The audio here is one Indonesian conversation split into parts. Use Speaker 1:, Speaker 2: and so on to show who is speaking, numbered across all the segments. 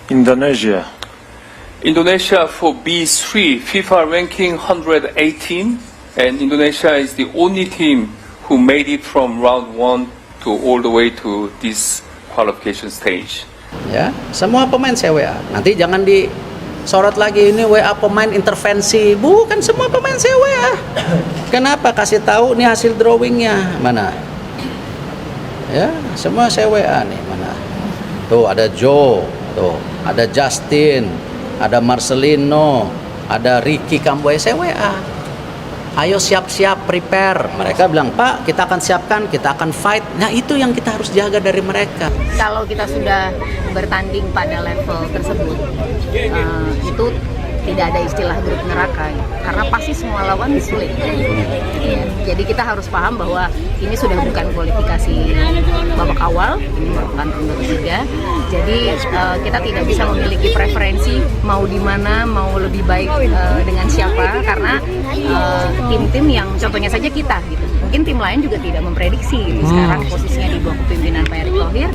Speaker 1: Indonesia.
Speaker 2: Indonesia for B3, FIFA ranking 118, and Indonesia is the only team who made it from round 1 to all the way to this qualification stage.
Speaker 3: Ya, semua pemain saya WA. Nanti jangan disorot lagi ini WA pemain intervensi. Bukan semua pemain saya WA. Kenapa? Kasih tahu nih hasil drawingnya mana? Ya, semua saya WA nih mana? Tuh ada Joe, tuh ada Justin, ada Marcelino, ada Ricky Kamboya, saya WA. Ayo siap-siap, prepare. Mereka bilang, Pak, kita akan siapkan, kita akan fight. Nah, itu yang kita harus jaga dari mereka.
Speaker 4: Kalau kita sudah bertanding pada level tersebut, itu tidak ada istilah grup neraka, karena pasti semua lawan sulit. Ya, jadi kita harus paham bahwa ini sudah bukan kualifikasi babak awal, ini merupakan ronde ketiga. Jadi kita tidak bisa memiliki preferensi mau di mana, mau lebih baik dengan siapa, karena tim-tim yang contohnya saja kita gitu. Mungkin tim lain juga tidak memprediksi gitu. Sekarang posisinya di bawah kepemimpinan Pak Erick Thohir,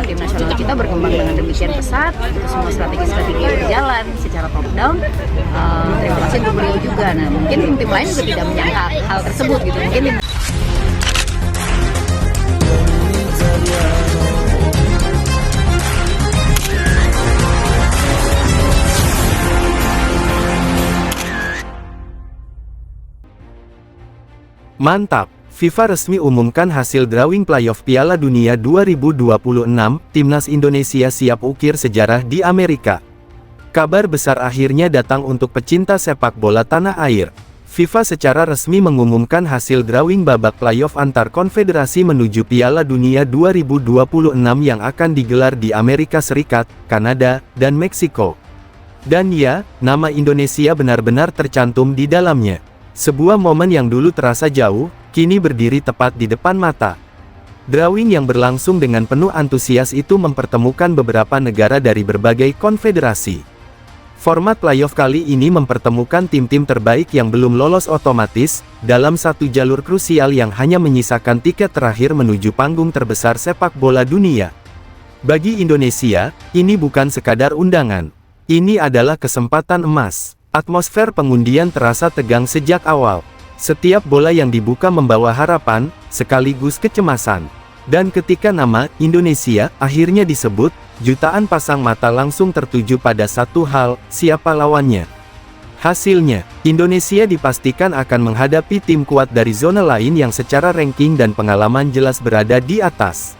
Speaker 4: tim nasional kita berkembang dengan demikian pesat, itu semua strategi-strategi berjalan secara top down. Terima kasih untuk beliau juga. Nah, mungkin tim-tim lain juga tidak menyangka hal tersebut gitu. Mungkin
Speaker 5: Mantap! FIFA resmi umumkan hasil drawing playoff Piala Dunia 2026, Timnas Indonesia siap ukir sejarah di Amerika. Kabar besar akhirnya datang untuk pecinta sepak bola tanah air. FIFA secara resmi mengumumkan hasil drawing babak playoff antar konfederasi menuju Piala Dunia 2026 yang akan digelar di Amerika Serikat, Kanada, dan Meksiko. Dan ya, nama Indonesia benar-benar tercantum di dalamnya. Sebuah momen yang dulu terasa jauh, kini berdiri tepat di depan mata. Drawing yang berlangsung dengan penuh antusias itu mempertemukan beberapa negara dari berbagai konfederasi. Format playoff kali ini mempertemukan tim-tim terbaik yang belum lolos otomatis, dalam satu jalur krusial yang hanya menyisakan tiket terakhir menuju panggung terbesar sepak bola dunia. Bagi Indonesia, ini bukan sekadar undangan. Ini adalah kesempatan emas. Atmosfer pengundian terasa tegang sejak awal. Setiap bola yang dibuka membawa harapan, sekaligus kecemasan. Dan ketika nama Indonesia akhirnya disebut, jutaan pasang mata langsung tertuju pada satu hal, siapa lawannya. Hasilnya, Indonesia dipastikan akan menghadapi tim kuat dari zona lain yang secara ranking dan pengalaman jelas berada di atas.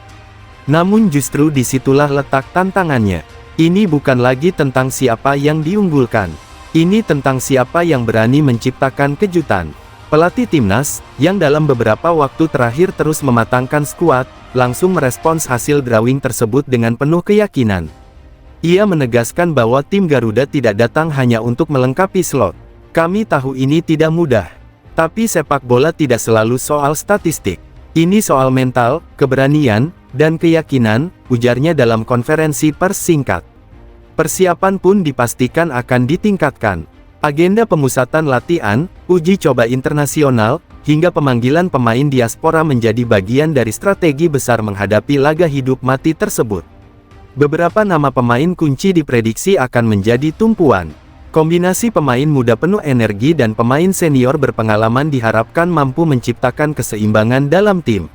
Speaker 5: Namun justru disitulah letak tantangannya. Ini bukan lagi tentang siapa yang diunggulkan. Ini tentang siapa yang berani menciptakan kejutan. Pelatih timnas, yang dalam beberapa waktu terakhir terus mematangkan skuad, langsung merespons hasil drawing tersebut dengan penuh keyakinan. Ia menegaskan bahwa tim Garuda tidak datang hanya untuk melengkapi slot. Kami tahu ini tidak mudah. Tapi sepak bola tidak selalu soal statistik. Ini soal mental, keberanian, dan keyakinan, ujarnya dalam konferensi pers singkat. Persiapan pun dipastikan akan ditingkatkan. Agenda pemusatan latihan, uji coba internasional, hingga pemanggilan pemain diaspora menjadi bagian dari strategi besar menghadapi laga hidup mati tersebut. Beberapa nama pemain kunci diprediksi akan menjadi tumpuan. Kombinasi pemain muda penuh energi dan pemain senior berpengalaman diharapkan mampu menciptakan keseimbangan dalam tim.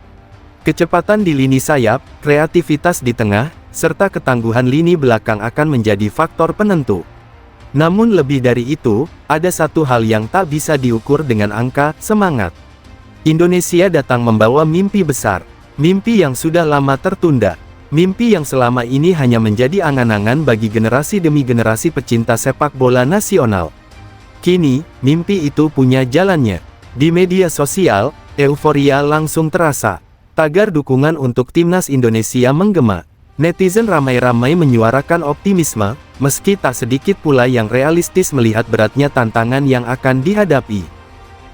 Speaker 5: Kecepatan di lini sayap, kreativitas di tengah, serta ketangguhan lini belakang akan menjadi faktor penentu. Namun lebih dari itu, ada satu hal yang tak bisa diukur dengan angka, semangat. Indonesia datang membawa mimpi besar, mimpi yang sudah lama tertunda, mimpi yang selama ini hanya menjadi angan-angan bagi generasi demi generasi pecinta sepak bola nasional. Kini, mimpi itu punya jalannya. Di media sosial, euforia langsung terasa. Tagar dukungan untuk timnas Indonesia menggema. Netizen ramai-ramai menyuarakan optimisme, meski tak sedikit pula yang realistis melihat beratnya tantangan yang akan dihadapi.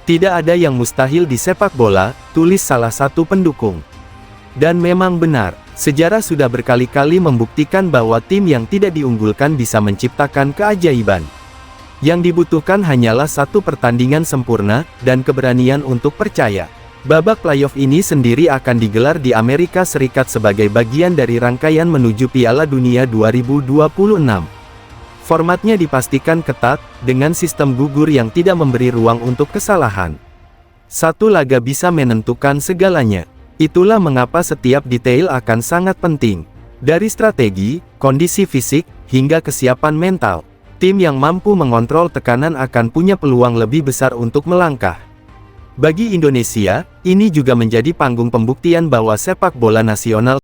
Speaker 5: Tidak ada yang mustahil di sepak bola, tulis salah satu pendukung. Dan memang benar, sejarah sudah berkali-kali membuktikan bahwa tim yang tidak diunggulkan bisa menciptakan keajaiban. Yang dibutuhkan hanyalah satu pertandingan sempurna, dan keberanian untuk percaya. Babak playoff ini sendiri akan digelar di Amerika Serikat sebagai bagian dari rangkaian menuju Piala Dunia 2026. Formatnya dipastikan ketat, dengan sistem gugur yang tidak memberi ruang untuk kesalahan. Satu laga bisa menentukan segalanya. Itulah mengapa setiap detail akan sangat penting. Dari strategi, kondisi fisik, hingga kesiapan mental. Tim yang mampu mengontrol tekanan akan punya peluang lebih besar untuk melangkah. Bagi Indonesia, ini juga menjadi panggung pembuktian bahwa sepak bola nasional